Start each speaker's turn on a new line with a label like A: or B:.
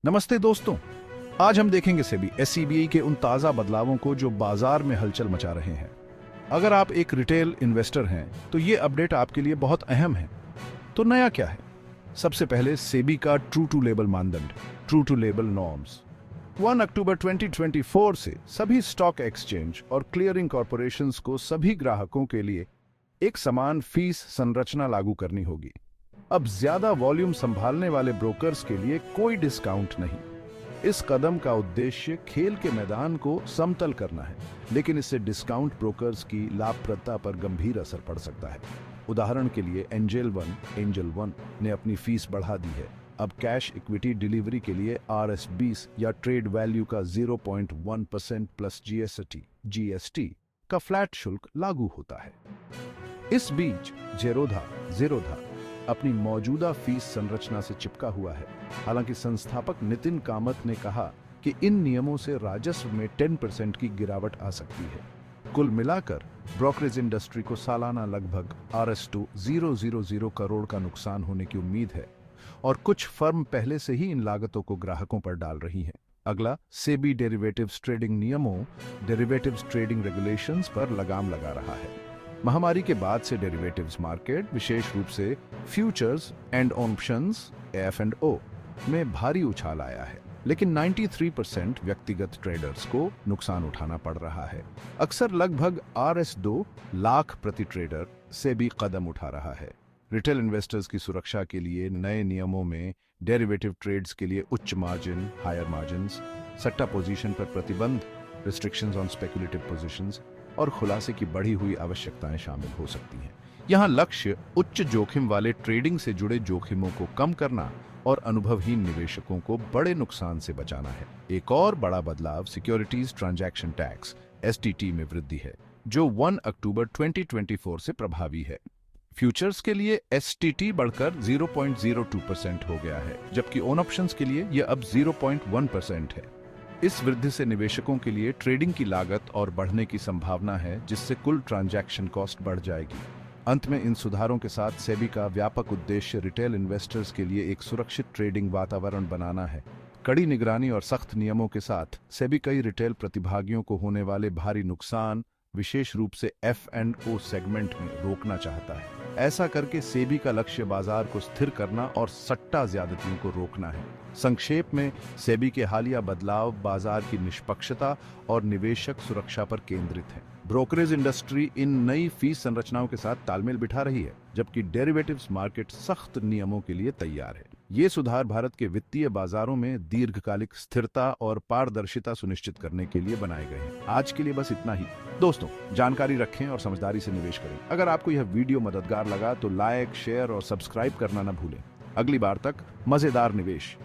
A: नमस्ते दोस्तों। आज हम देखेंगे सेबी एससीबीआई के उन ताज़ा बदलावों को जो बाजार में हलचल मचा रहे हैं। अगर आप एक रिटेल इन्वेस्टर हैं तो ये अपडेट आपके लिए बहुत अहम है। तो नया क्या है? सबसे पहले सेबी का ट्रू टू लेबल मानदंड, ट्रू टू लेबल नॉर्म्स 1 अक्टूबर 2024 से सभी स्टॉक एक्सचेंज और क्लियरिंग कॉरपोरेशंस को सभी ग्राहकों के लिए एक समान फीस संरचना लागू करनी होगी। अब ज्यादा वॉल्यूम संभालने वाले ब्रोकर्स के लिए कोई डिस्काउंट नहीं। इस कदम का उद्देश्य खेल के मैदान को समतल करना है, लेकिन इससे डिस्काउंट ब्रोकर्स की लाभप्रदता पर गंभीर असर पड़ सकता है। उदाहरण के लिए एंजल वन ने अपनी फीस बढ़ा दी है। अब कैश इक्विटी डिलीवरी के लिए RS20 या ट्रेड वैल्यू का 0.1% प्लस जीएसटी का फ्लैट शुल्क लागू होता है। इस बीच जेरोधा अपनी मौजूदा फीस संरचना से चिपका हुआ है। हालांकि संस्थापक नितिन कामत ने कहा कि इन नियमों से राजस्व में 10% की गिरावट आ सकती है। कुल मिलाकर ब्रोकरेज इंडस्ट्री को सालाना लगभग RS2000 करोड़ का नुकसान होने की उम्मीद है और कुछ फर्म पहले से ही इन लागतों को ग्राहकों पर डाल रही हैं। अगला, सेबी डेरिवेटिव्स ट्रेडिंग नियमों, डेरिवेटिव्स ट्रेडिंग रेगुलेशंस पर लगाम लगा रहा है। महामारी के बाद से डेरिवेटिव्स मार्केट, विशेष रूप से फ्यूचर्स एंड ऑप्शंस F&O में भारी उछाल आया है, लेकिन 93% व्यक्तिगत ट्रेडर्स को नुकसान उठाना पड़ रहा है। अक्सर लगभग RS2 लाख प्रति ट्रेडर से भी कदम उठा रहा है। रिटेल इन्वेस्टर्स की सुरक्षा के लिए नए नियमों में डेरिवेटिव ट्रेड्स के लिए उच्च मार्जिन, हायर मार्जिन्स, सट्टा पोजीशन पर प्रतिबंध, रिस्ट्रिक्शंस ऑन स्पेकुलेटिव पोजीशंस और खुलासे की बढ़ी हुई आवश्यकताएं शामिल हो सकती हैं। यहां लक्ष्य उच्च जोखिम वाले ट्रेडिंग से जुड़े जोखिमों को कम करना और अनुभवहीन निवेशकों को बड़े नुकसान से बचाना है। एक और बड़ा बदलाव सिक्योरिटीज ट्रांजैक्शन टैक्स STT में वृद्धि है, जो 1 अक्टूबर 2024 से प्रभावी है। फ्यूचर्स के लिए STT बढ़कर 0.02% हो गया है, जबकि ऑन ऑप्शंस के लिए यह अब 0.1% है। इस वृद्धि से निवेशकों के लिए ट्रेडिंग की लागत और बढ़ने की संभावना है, जिससे कुल ट्रांजैक्शन कॉस्ट बढ़ जाएगी। अंत में इन सुधारों के साथ सेबी का व्यापक उद्देश्य रिटेल इन्वेस्टर्स के लिए एक सुरक्षित ट्रेडिंग वातावरण बनाना है। कड़ी निगरानी और सख्त नियमों के साथ सेबी कई रिटेल प्रतिभागियों को होने वाले भारी नुकसान, विशेष रूप से F&O सेगमेंट में रोकना चाहता है। ऐसा करके सेबी का लक्ष्य बाजार को स्थिर करना और सट्टा ज्यादतियों को रोकना है। संक्षेप में, सेबी के हालिया बदलाव बाजार की निष्पक्षता और निवेशक सुरक्षा पर केंद्रित है। ब्रोकरेज इंडस्ट्री इन नई फीस संरचनाओं के साथ तालमेल बिठा रही है, जबकि डेरिवेटिव्स मार्केट सख्त नियमों के लिए तैयार है। ये सुधार भारत के वित्तीय बाजारों में दीर्घकालिक स्थिरता और पारदर्शिता सुनिश्चित करने के लिए बनाए गए हैं। आज के लिए बस इतना ही। दोस्तों, जानकारी रखें और समझदारी से निवेश करें। अगर आपको यह वीडियो मददगार लगा तो लाइक, शेयर और सब्सक्राइब करना न भूलें। अगली बार तक मजेदार निवेश।